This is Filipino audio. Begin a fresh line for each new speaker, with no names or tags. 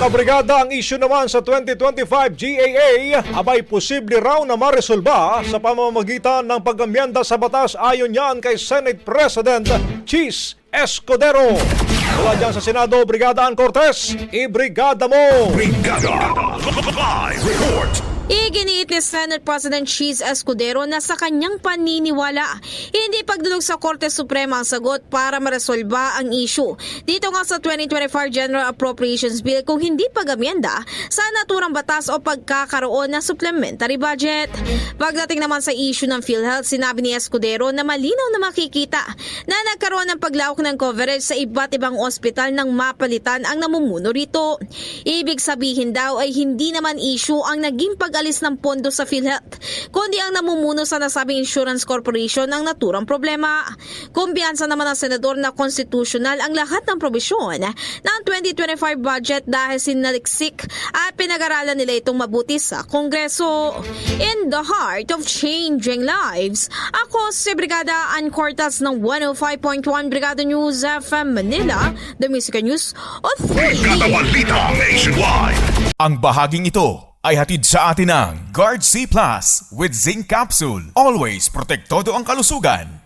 Mga brigada, ang issue naman sa 2025 GAA abay posible raw na maresolba sa pamamagitan ng pag-amyenda sa batas ayon yan kay Senate President Chis Escudero. Mula dyan sa Senado, Brigada Ann Cortez, ibrigada mo!
Brigada Live Report.
Iginiit ni Senate President Chis Escudero na sa kanyang paniniwala, hindi pagdulog sa Korte Suprema ang sagot para maresolba ang issue. Dito nga sa 2025 General Appropriations Bill kung hindi pag-amyenda sa naturang batas o pagkakaroon ng supplementary budget. Pagdating naman sa issue ng PhilHealth, sinabi ni Escudero na malinaw na makikita na nagkaroon ng paglaok ng coverage sa iba't ibang ospital nang mapalitan ang namumuno rito. Ibig sabihin daw ay hindi naman issue ang naging pag-alis ng pondo sa PhilHealth, kundi ang namumuno sa nasabing insurance corporation ang naturang problema. Kumpiyansa naman ng senador na constitutional ang lahat ng probisyon ng 2025 budget dahil sinaliksik at pinag-aralan nila itong mabuti sa Kongreso. In the heart of changing lives, ako si Brigada Ann Cortez ng 105.1 Brigada News FM Manila, the Music News Authority.
Brigada Balita Nationwide.
Ang bahaging ito ay hatid sa atin ng Guard C Plus with Zinc Capsule. Always protektado ang kalusugan.